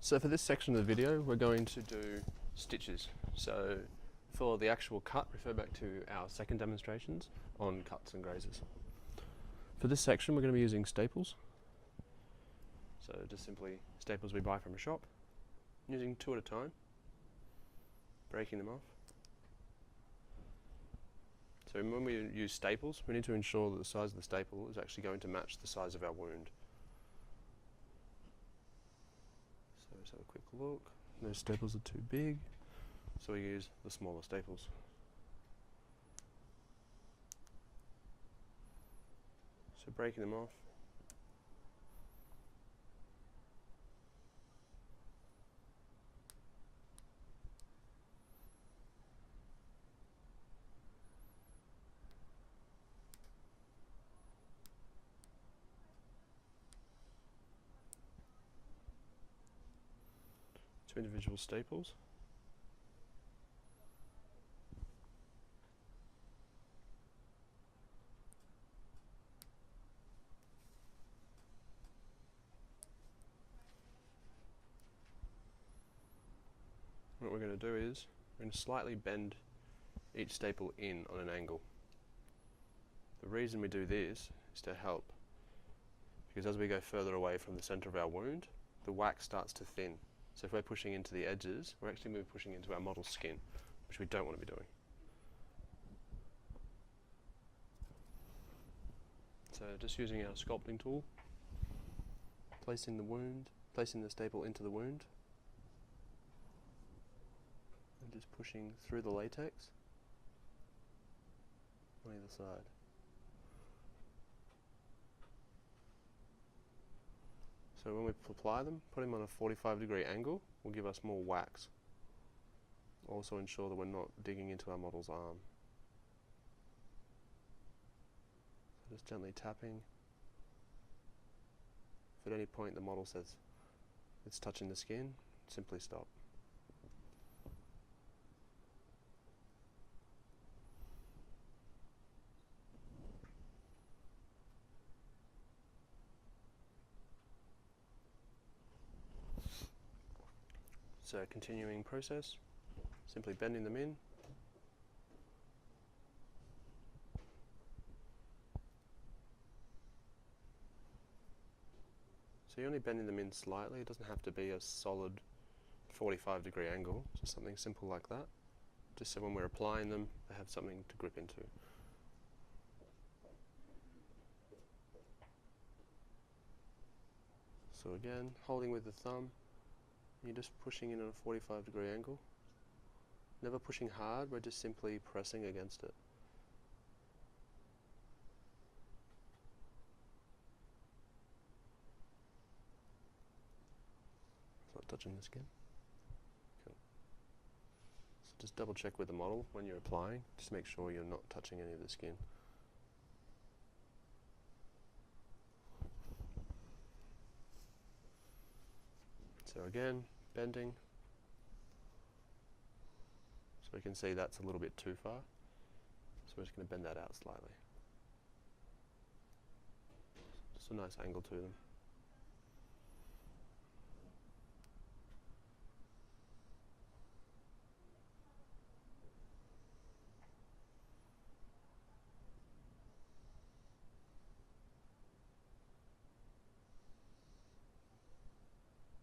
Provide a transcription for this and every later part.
So for this section of the video, we're going to do stitches. So for the actual cut, refer back to our second demonstrations on cuts and grazes. For this section, we're going to be using staples. So just simply staples we buy from a shop, using 2 at a time, breaking them off. So when we use staples, we need to ensure that the size of the staple is actually going to match the size of our wound. So let's have a quick look. Those staples are too big, so we use the smaller staples. So breaking them off. Two individual staples. What we're going to do is we're going to slightly bend each staple in on an angle. The reason we do this is to help, because as we go further away from the center of our wound, the wax starts to thin. So if we're pushing into the edges, we're actually pushing into our model skin, which we don't want to be doing. So just using our sculpting tool, placing the staple into the wound, and just pushing through the latex on either side. So when we apply them, put them on a 45-degree angle will give us more wax. Also ensure that we're not digging into our model's arm. So just gently tapping. If at any point the model says it's touching the skin, simply stop. So continuing process, simply bending them in. So you're only bending them in slightly, it doesn't have to be a solid 45-degree angle, just something simple like that. Just so when we're applying them, they have something to grip into. So again, holding with the thumb, you're just pushing in on a 45-degree angle. Never pushing hard, we're just simply pressing against it. It's not touching the skin. Cool. So just double check with the model when you're applying, just make sure you're not touching any of the skin. So again, bending. So we can see that's a little bit too far. So we're just going to bend that out slightly. Just a nice angle to them.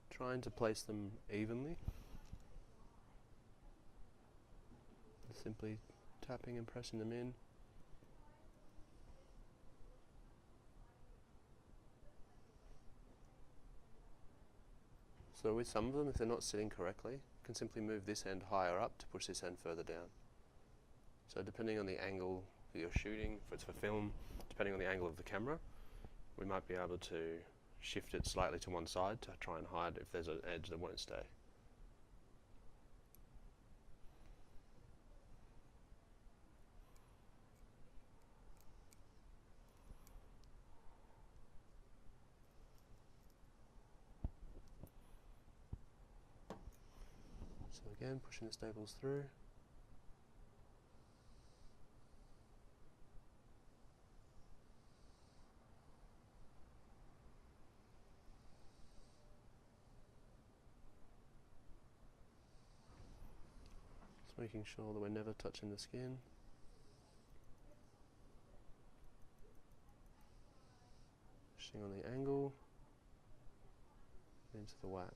Trying to place them evenly. Simply tapping and pressing them in. So with some of them, if they're not sitting correctly, you can simply move this end higher up to push this end further down. So depending on the angle that you're shooting, if it's for film, depending on the angle of the camera, we might be able to shift it slightly to one side to try and hide if there's an edge that won't stay. So again, pushing the staples through. Just making sure that we're never touching the skin. Pushing on the angle into the wax.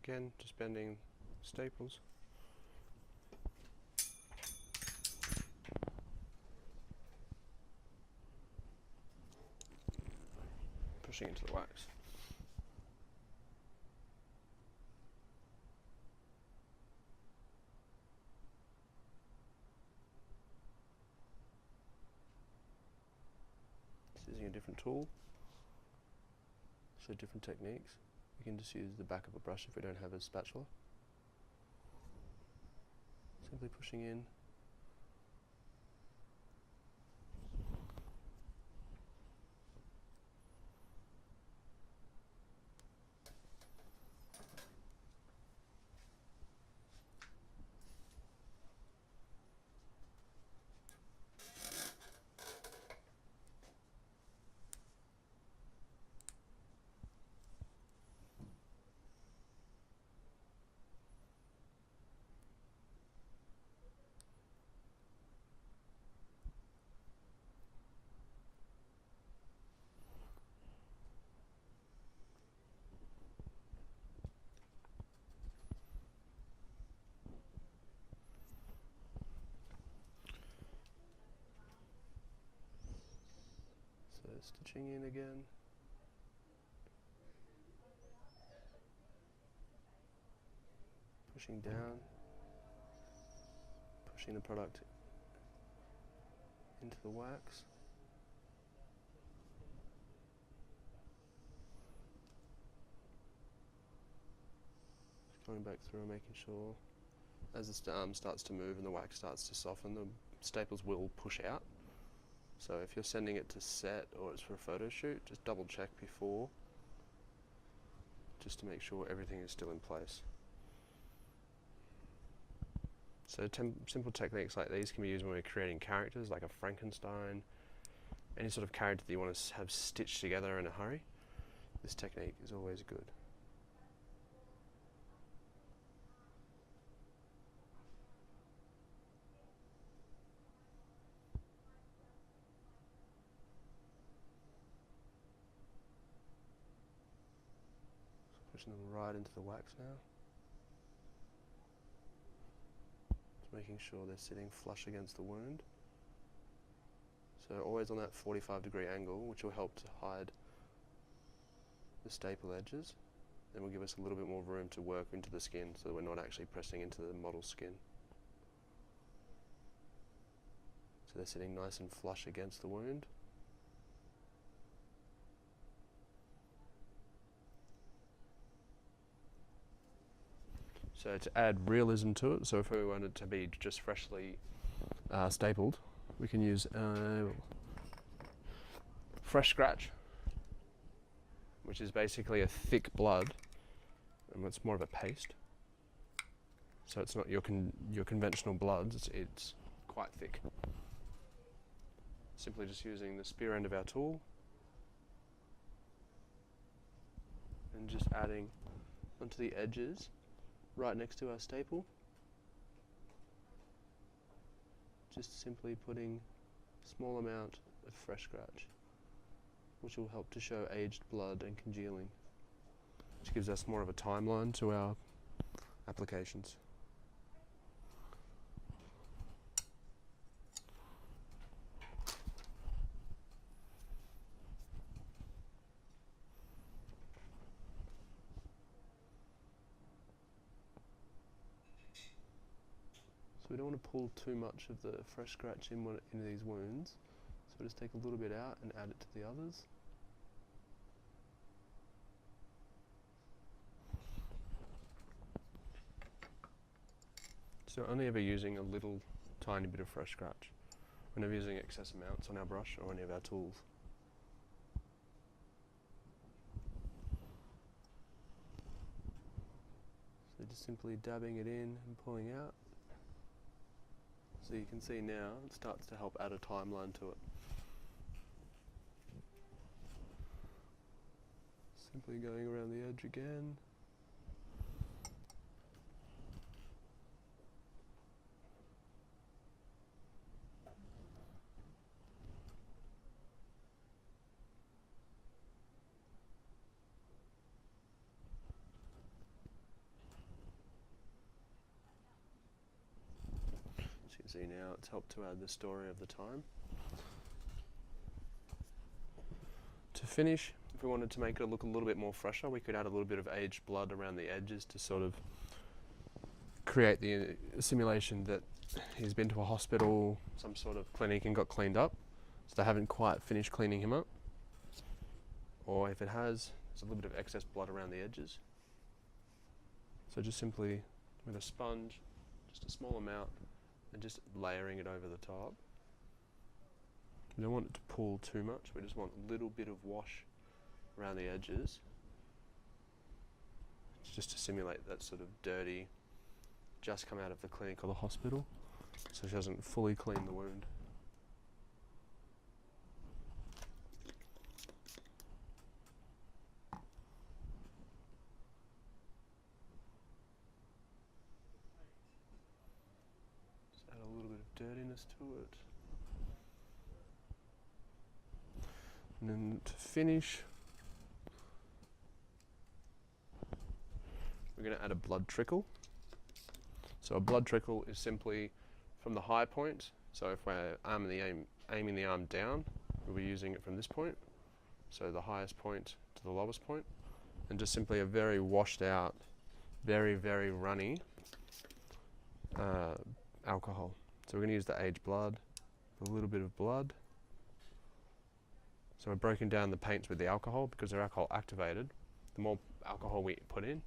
Again, just bending staples. Pushing into the wax. Just using a different tool, so different techniques. We can just use the back of a brush if we don't have a spatula. Simply pushing in. Stitching in again. Pushing down. Pushing the product into the wax. Just going back through and making sure as the arm starts to move and the wax starts to soften, the staples will push out. So if you're sending it to set or it's for a photo shoot, just double check before, just to make sure everything is still in place. So simple techniques like these can be used when we're creating characters, like a Frankenstein, any sort of character that you want to have stitched together in a hurry. This technique is always good. Pushing them right into the wax now. Just making sure they're sitting flush against the wound. So always on that 45-degree angle, which will help to hide the staple edges. Then will give us a little bit more room to work into the skin so that we're not actually pressing into the model's skin. So they're sitting nice and flush against the wound. So to add realism to it, so if we want it to be just freshly stapled, we can use fresh scratch, which is basically a thick blood, and it's more of a paste. So it's not your conventional bloods, it's quite thick. Simply just using the spear end of our tool and just adding onto the edges right next to our staple. Just simply putting a small amount of fresh scratch, which will help to show aged blood and congealing, which gives us more of a timeline to our applications. So we don't want to pull too much of the fresh scratch into these wounds, so we'll just take a little bit out and add it to the others. So only ever using a little tiny bit of fresh scratch. We're never using excess amounts on our brush or any of our tools. Simply dabbing it in and pulling out. So you can see now it starts to help add a timeline to it. Simply going around the edge again. As you can see now, it's helped to add the story of the time. To finish, if we wanted to make it look a little bit more fresher, we could add a little bit of aged blood around the edges to sort of create the simulation that he's been to a hospital, some sort of clinic, and got cleaned up. So they haven't quite finished cleaning him up. Or if it has, there's a little bit of excess blood around the edges. So just simply with a sponge, just a small amount, and just layering it over the top. We don't want it to pull too much, we just want a little bit of wash around the edges. It's just to simulate that sort of dirty, just come out of the clinic or the hospital, so she doesn't fully clean the wound. Just add a little bit of dirtiness to it. And then to finish, we're going to add a blood trickle. So a blood trickle is simply from the high point. So if we're aiming the arm down, we'll be using it from this point. So the highest point to the lowest point. And just simply a very washed out, very, very runny alcohol. So we're going to use the aged blood, a little bit of blood. So we're breaking down the paints with the alcohol because they're alcohol activated. The more alcohol we put in,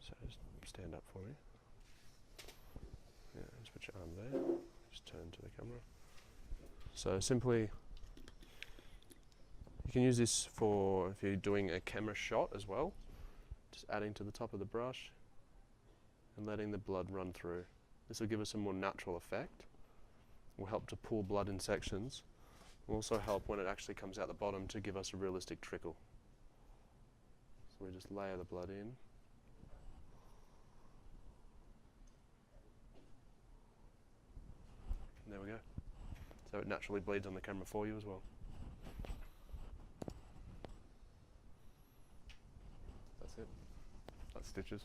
so just stand up for me. Yeah, just put your arm there. Just turn to the camera. So simply, you can use this for if you're doing a camera shot as well. Just adding to the top of the brush and letting the blood run through. This will give us a more natural effect. Will help to pull blood in sections. Will also help when it actually comes out the bottom to give us a realistic trickle. So we just layer the blood in. And there we go. So it naturally bleeds on the camera for you as well. That's it. That's stitches.